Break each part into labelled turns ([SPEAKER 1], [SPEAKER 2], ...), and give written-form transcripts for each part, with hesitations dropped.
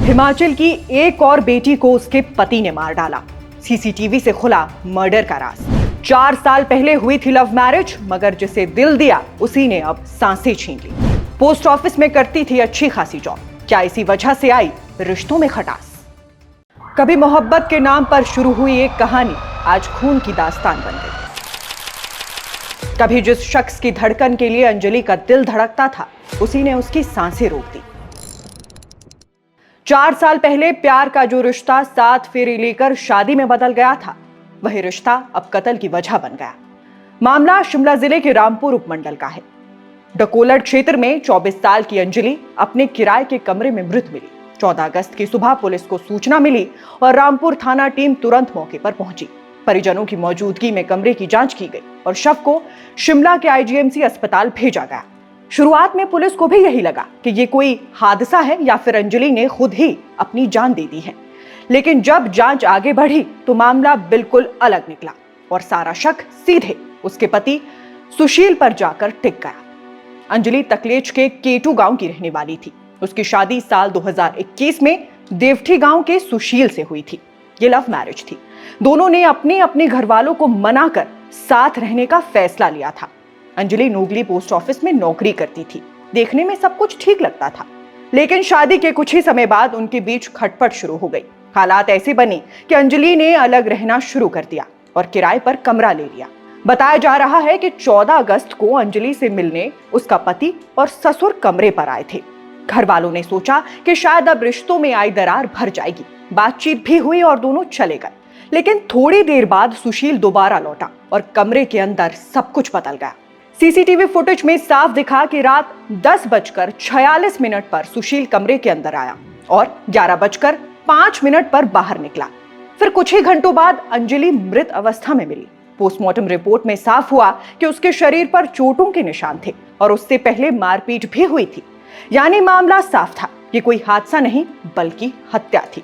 [SPEAKER 1] हिमाचल की एक और बेटी को उसके पति ने मार डाला। सीसीटीवी से खुला मर्डर का राज। 4 साल पहले हुई थी लव मैरिज, मगर जिसे दिल दिया उसी ने अब सांसें छीन ली। पोस्ट ऑफिस में करती थी अच्छी खासी जॉब। क्या इसी वजह से आई रिश्तों में खटास? कभी मोहब्बत के नाम पर शुरू हुई एक कहानी आज खून की दास्तान बन गई। कभी जिस शख्स की धड़कन के लिए अंजलि का दिल धड़कता था, उसी ने उसकी सांसें रोक दी। 4 साल पहले प्यार का जो रिश्ता 7 फेरे लेकर शादी में बदल गया था, वही रिश्ता अब कत्ल की वजह बन गया। मामला शिमला जिले के रामपुर उपमंडल का है। डकोलट क्षेत्र में 24 साल की अंजलि अपने किराए के कमरे में मृत मिली। 14 अगस्त की सुबह पुलिस को सूचना मिली और रामपुर थाना टीम तुरंत मौके पर पहुंची। परिजनों की मौजूदगी में कमरे की जांच की गई और शव को शिमला के आईजीएमसी अस्पताल भेजा गया। शुरुआत में पुलिस को भी यही लगा कि ये कोई हादसा है या फिर अंजलि ने खुद ही अपनी जान दे दी है। लेकिन जब जांच आगे बढ़ी तो मामला बिल्कुल अलग निकला और सारा शक सीधे उसके पति सुशील पर जाकर टिक गया। अंजलि तकलेच के केटू गांव की रहने वाली थी। उसकी शादी साल 2021 में देवठी गांव के सुशील से हुई थी। ये लव मैरिज थी। दोनों ने अपने अपने घर वालों को मनाकर साथ रहने का फैसला लिया था। अंजलि नोगली पोस्ट ऑफिस में नौकरी करती थी। देखने में सब कुछ ठीक लगता था, लेकिन शादी के कुछ ही समय बाद उनके बीच खटपट शुरू हो गई। हालात ऐसे बने कि अंजलि ने अलग रहना शुरू कर दिया और किराए पर कमरा ले लिया। बताया जा रहा है कि 14 अगस्त को अंजलि से मिलने उसका पति और ससुर कमरे पर आए थे। घर वालों ने सोचा कि शायद अब रिश्तों में आई दरार भर जाएगी। बातचीत भी हुई और दोनों चले गए। लेकिन थोड़ी देर बाद सुशील दोबारा लौटा और कमरे के अंदर सब कुछ बदल गया। सीसीटीवी फुटेज में साफ दिखा कि रात 10:46 पर सुशील कमरे के अंदर आया और 11:05 पर बाहर निकला। फिर कुछ ही घंटों बाद अंजलि मृत अवस्था में मिली। पोस्टमार्टम रिपोर्ट में साफ हुआ कि उसके शरीर पर चोटों के निशान थे और उससे पहले मारपीट भी हुई थी। यानी मामला साफ था, ये कोई हादसा नहीं बल्कि हत्या थी।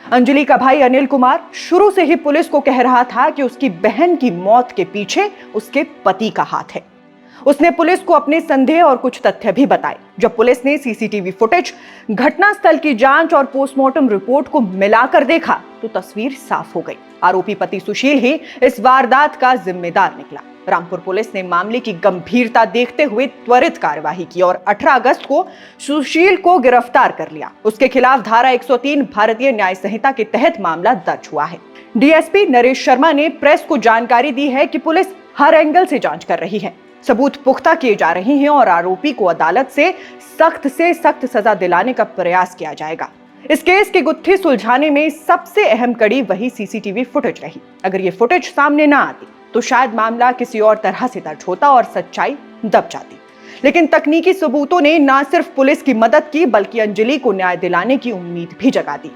[SPEAKER 1] अंजलि का भाई अनिल कुमार शुरू से ही पुलिस को कह रहा था कि उसकी बहन की मौत के पीछे उसके पति का हाथ है। उसने पुलिस को अपने संदेह और कुछ तथ्य भी बताए। जब पुलिस ने सीसीटीवी फुटेज, घटनास्थल की जांच और पोस्टमार्टम रिपोर्ट को मिलाकर देखा तो तस्वीर साफ हो गई। आरोपी पति सुशील ही इस वारदात का जिम्मेदार निकला। रामपुर पुलिस ने मामले की गंभीरता देखते हुए त्वरित कार्यवाही की और 18 अगस्त को सुशील को गिरफ्तार कर लिया। उसके खिलाफ धारा 103 भारतीय न्याय संहिता के तहत मामला दर्ज हुआ है। डीएसपी नरेश शर्मा ने प्रेस को जानकारी दी है कि पुलिस हर एंगल से जांच कर रही है। सबूत पुख्ता किए जा रहे हैं और आरोपी को अदालत से सख्त सजा दिलाने का प्रयास किया जाएगा। इस केस की गुत्थी सुलझाने में सबसे अहम कड़ी वही सीसीटीवी फुटेज रही। अगर ये फुटेज सामने ना आती तो शायद मामला किसी और तरह से दर्ज होता और सच्चाई दब जाती। लेकिन तकनीकी सबूतों ने न सिर्फ पुलिस की मदद की बल्कि अंजलि को न्याय दिलाने की उम्मीद भी जगा दी।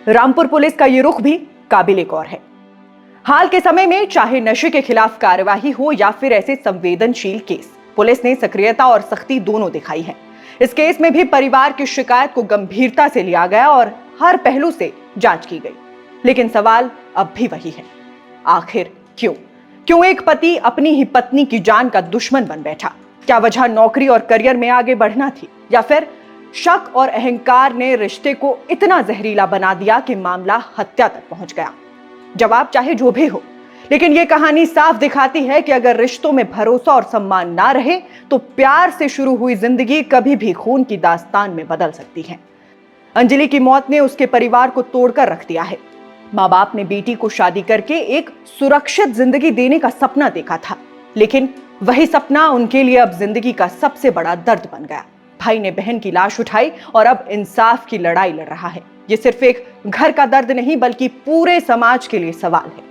[SPEAKER 1] रामपुर पुलिस का ये रुख भी काबिले गौर है। हाल के समय में चाहे नशे के खिलाफ कार्यवाही हो या फिर ऐसे संवेदनशील केस, पुलिस ने सक्रियता और सख्ती दोनों दिखाई है। इस केस में भी परिवार की शिकायत को गंभीरता से लिया गया और हर पहलू से जांच की गई। लेकिन सवाल अब भी वही है, आखिर क्यों एक पति अपनी ही पत्नी की जान का दुश्मन बन बैठा? क्या वजह नौकरी और करियर में आगे बढ़ना थी या फिर शक और अहंकार ने रिश्ते को इतना जहरीला बना दिया कि मामला हत्या तक पहुंच गया? जवाब चाहे जो भी हो, लेकिन यह कहानी साफ दिखाती है कि अगर रिश्तों में भरोसा और सम्मान ना रहे तो प्यार से शुरू हुई जिंदगी कभी भी खून की दास्तान में बदल सकती है। अंजलि की मौत ने उसके परिवार को तोड़कर रख दिया है। माँ बाप ने बेटी को शादी करके एक सुरक्षित जिंदगी देने का सपना देखा था, लेकिन वही सपना उनके लिए अब जिंदगी का सबसे बड़ा दर्द बन गया। भाई ने बहन की लाश उठाई और अब इंसाफ की लड़ाई लड़ रहा है। ये सिर्फ एक घर का दर्द नहीं बल्कि पूरे समाज के लिए सवाल है।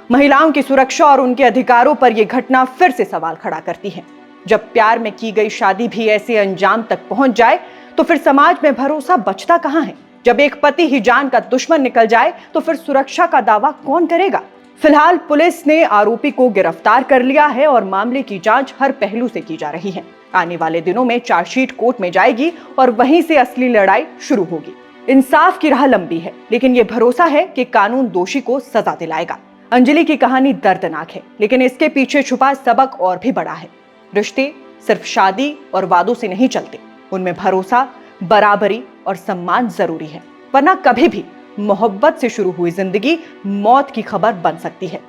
[SPEAKER 1] महिलाओं की सुरक्षा और उनके अधिकारों पर यह घटना फिर से सवाल खड़ा करती है। जब प्यार में की गई शादी भी ऐसे अंजाम तक पहुंच जाए तो फिर समाज में भरोसा बचता कहां है? जब एक पति ही जान का दुश्मन निकल जाए तो फिर सुरक्षा का दावा कौन करेगा? फिलहाल पुलिस ने आरोपी को गिरफ्तार कर लिया है और मामले की जांच हर पहलू से की जा रही है। आने वाले दिनों में चार्जशीट कोर्ट में जाएगी और वहीं से असली लड़ाई शुरू होगी। इंसाफ की राह लंबी है, लेकिन यह भरोसा है कि कानून दोषी को सजा दिलाएगा। अंजलि की कहानी दर्दनाक है, लेकिन इसके पीछे छुपा सबक और भी बड़ा है। रिश्ते सिर्फ शादी और वादों से नहीं चलते, उनमें भरोसा, बराबरी और सम्मान जरूरी है। वरना कभी भी मोहब्बत से शुरू हुई जिंदगी मौत की खबर बन सकती है।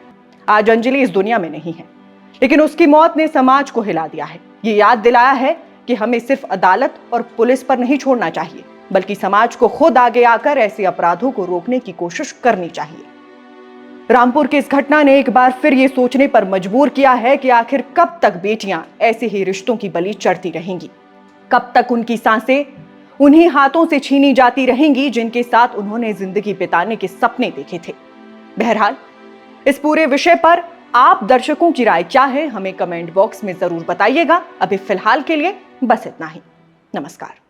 [SPEAKER 1] आज अंजलि इस दुनिया में नहीं है, लेकिन उसकी मौत ने समाज को हिला दिया है। ये याद दिलाया है कि हमें सिर्फ अदालत और पुलिस पर नहीं छोड़ना चाहिए, बल्कि समाज को खुद आगे आकर ऐसे अपराधों को रोकने की कोशिश करनी चाहिए। रामपुर की इस घटना ने एक बार फिर ये सोचने पर मजबूर किया है कि आखिर कब तक बेटियां ऐसे ही रिश्तों की बलि चढ़ती रहेंगी, कब तक उनकी सांसें उन्हीं हाथों से छीनी जाती रहेंगी जिनके साथ उन्होंने जिंदगी बिताने के सपने देखे थे। बहरहाल, इस पूरे विषय पर आप दर्शकों की राय क्या है, हमें कमेंट बॉक्स में जरूर बताइएगा। अभी फिलहाल के लिए बस इतना ही। नमस्कार।